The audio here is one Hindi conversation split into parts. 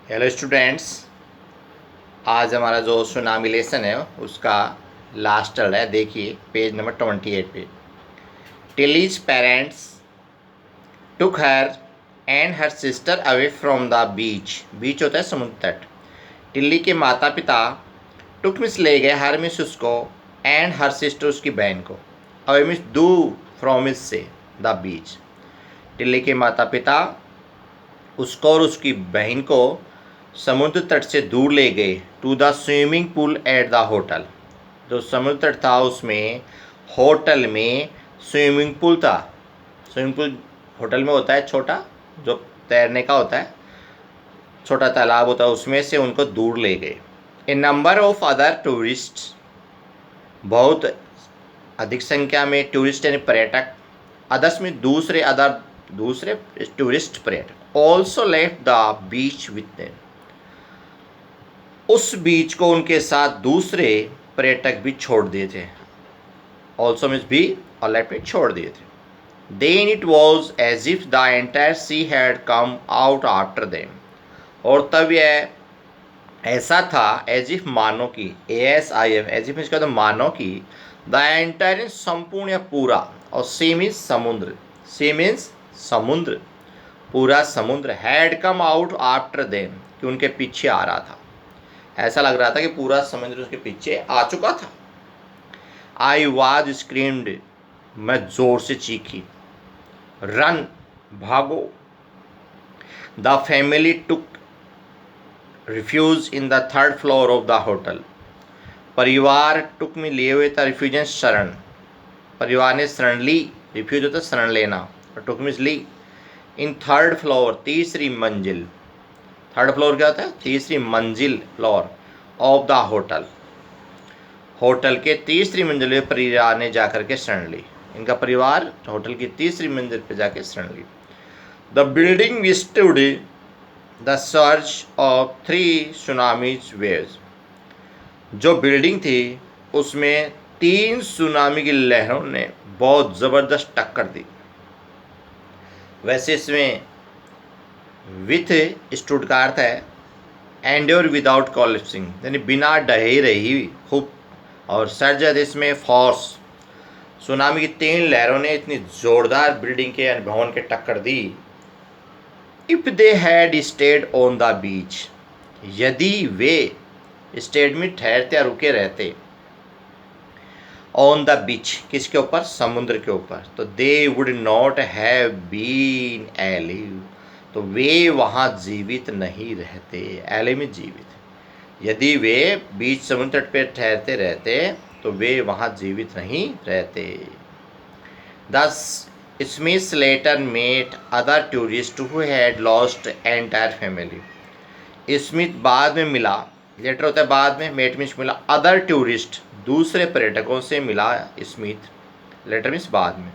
Hello students. आज हमारा जो सुनामी लेसन है उसका लास्ट चल रहा है। देखिए पेज नंबर 28 पे। Tilly's parents took her and her sister away from the beach. Beach होता है समुद्र तट। टिल्ली के माता पिता टुक मिस ले गए हर मिस उसको एंड हर सिस्टर उसकी बहन को। अवे मिस दूर फ्रॉम मिस से द बीच। टिल्ली के माता पिता उसको और उसकी बहन को समुद्र तट से दूर ले गए to the swimming pool at the hotel. जो समुद्र तट था उसमें होटल में स्विमिंग पूल था। स्विमिंग पूल होटल में होता है छोटा, जो तैरने का होता है, छोटा तालाब होता है, उसमें से उनको दूर ले गए। ए नंबर ऑफ अदर टूरिस्ट, बहुत अधिक संख्या में टूरिस्ट यानी पर्यटक, अदर्स में दूसरे टूरिस्ट पर्यटक, also left the beach with them. उस बीच को उनके साथ दूसरे पर्यटक भी छोड़ दिए थे। ऑल्सो मीन्स भी और लेफ्ट में छोड़ दिए थे। Then it was as if the entire sea had come out after them. और तब यह ऐसा था एज इफ, मानो की, ASIF, एज इफ इसका तो मानो की, द एंटायर संपूर्ण या पूरा, और सी मीन्स समुद्र, सी मीन्स समुद्र, पूरा समुद्र, had come out after them, कि उनके पीछे आ रहा था। ऐसा लग रहा था कि पूरा समुद्र उसके पीछे आ चुका था। आई वाज स्क्रीम्ड, मैं जोर से चीखी। रन, भागो। The family took refuge in the third floor of the hotel. परिवार टुक में लिए हुए था रिफ्यूजन शरण, परिवार ने शरण ली। रिफ्यूज होता शरण लेना, और टुक मीन्स ली। इन थर्ड फ्लोर, तीसरी मंजिल। थर्ड फ्लोर क्या होता है? तीसरी मंजिल, floor of the hotel. Hotel के तीसरी मंजिल पे परिवार ने जाकर के शरण ली। इनका परिवार होटल की तीसरी मंजिल पे जाके शरण ली। The building withstood the surge of 3 tsunamis waves. जो बिल्डिंग थी उसमें 3 सुनामी की लहरों ने बहुत ज़बरदस्त टक्कर दी। वैसे इसमें विथ स्टुटगार्ट है, एंड्योर विदाउट कोलेप्सिंग, यानी बिना ढहे रही खूब, और सर्ज इसमें फोर्स। सुनामी की 3 लहरों ने इतनी जोरदार बिल्डिंग के यानी भवन के टक्कर दी। If they had stayed on the beach, यदि वे स्टेड में ठहरते या रुके रहते, ऑन द बीच, किसके ऊपर? समुद्र के ऊपर, तो they would not have been alive, तो वे वहाँ जीवित नहीं रहते। एलिव में जीवित। यदि वे बीच समुद्र तट पर ठहरते रहते तो वे वहाँ जीवित नहीं रहते। Thus Smith later met other tourist who had lost entire family. Smith बाद में मिला, लेटर होता है बाद में, मेट मीन्स मिला, अदर टूरिस्ट, दूसरे पर्यटकों से मिला स्मिथ, लेटर मीन्स बाद में,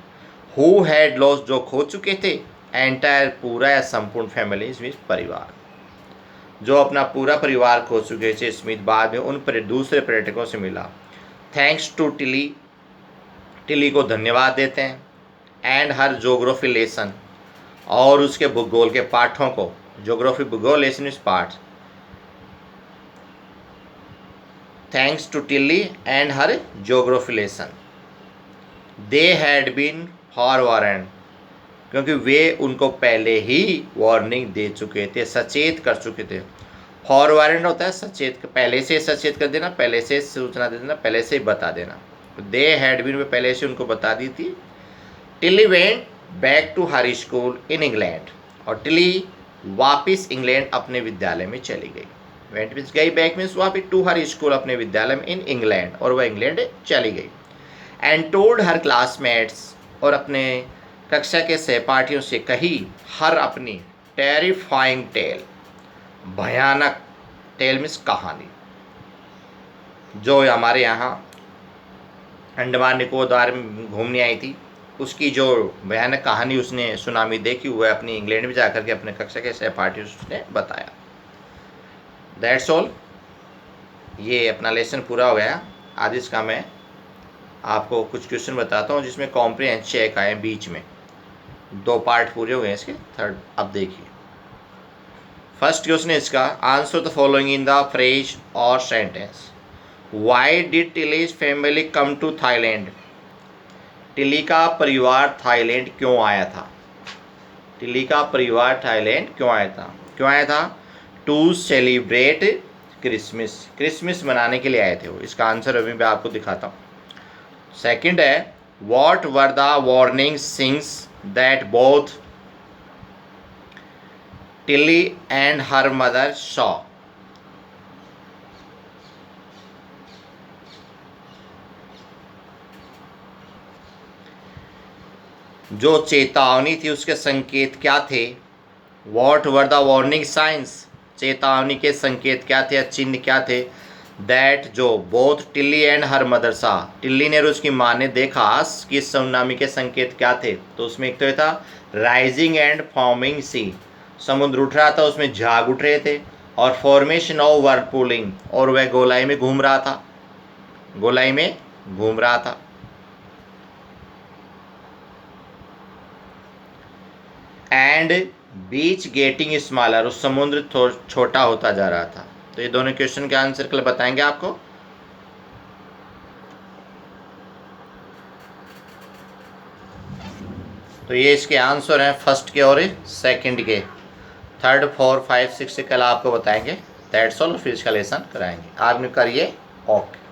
हु हैड लॉस्ट, जो खो चुके थे, एंटायर, पूरा या संपूर्ण, फैमिली मीन्स परिवार, जो अपना पूरा परिवार खो चुके थे। स्मिथ बाद में उन दूसरे पर्यटकों से मिला। थैंक्स टू टिली, टिली को धन्यवाद देते हैं, एंड हर जोग्राफी लेसन, और उसके भूगोल के पाठों को, जोग्राफी भूगोल लेसन इस पाठ, thanks to Tilly and her geography lesson. They had been forewarned, क्योंकि वे उनको पहले ही वार्निंग दे चुके थे, सचेत कर चुके थे। फॉरवार्न होता है सचेत, पहले से सचेत कर देना, पहले से सूचना दे देना, पहले से बता देना। दे हैड बीन, वे पहले से उनको बता दी थी। Tilly went back to her school in England, और टिली वापिस इंग्लैंड अपने विद्यालय में चली गई। वेंट मीन्स गई, बैक मीन्स वापिस, टू हर स्कूल अपने विद्यालय में, इन इंग्लैंड, और वह इंग्लैंड चली गई। एंड टोल्ड हर क्लासमेट्स, और अपने कक्षा के सहपाठियों से कही, हर अपनी टेरिफाइंग टेल, भयानक, टेल मीन्स कहानी, जो हमारे यहाँ अंडमान निकोबार में घूमने आई थी, उसकी जो भयानक कहानी उसने सुनामी देखी, वह अपनी इंग्लैंड में जाकर के अपने कक्षा के सहपाठियों से उसने बताया। दैट्स ऑल, ये अपना लेसन पूरा हो गया। आज इसका मैं आपको कुछ क्वेश्चन बताता हूँ जिसमें कॉम्प्रिहेंस चेक आए बीच में। 2 पार्ट पूरे हुए हैं इसके, थर्ड अब देखिए। फर्स्ट क्वेश्चन है इसका, answer the following in the phrase और sentence. Why did Tilly's family come to Thailand? Tilly का परिवार थाईलैंड क्यों आया था? टिली का परिवार थाईलैंड क्यों आया था? क्यों आया था? टू सेलिब्रेट क्रिसमस, क्रिसमस मनाने के लिए आए थे वो। इसका आंसर अभी मैं आपको दिखाता हूँ। सेकंड है, what were the warning sings that both Tilly and her mother saw? जो चेतावनी थी उसके संकेत क्या थे? What were the warning science, चेतावनी के संकेत क्या थे, चिन्ह क्या थे? दैट जो बोथ टिल्ली एंड हर मदर सा, टिल्ली ने और उसकी माँ ने देखा कि सुनामी के संकेत क्या थे? तो उसमें एक तो ये था राइजिंग एंड फॉर्मिंग सी, समुद्र उठ रहा था, उसमें झाग उठ रहे थे, और फॉर्मेशन ऑफ वर्लपूलिंग, और वह गोलाई में घूम रहा था, गोलाई में घूम रहा था। एंड बीच गेटिंग स्मॉलर, उस समुद्र छोटा होता जा रहा था। तो ये दोनों क्वेश्चन के आंसर कल बताएंगे आपको। तो ये इसके आंसर हैं फर्स्ट के और सेकंड के। थर्ड, 4, 5, 6 से कल आपको बताएंगे। दैट्स ऑल, फिर इसका लेसन कराएंगे। आप करिए। ओके।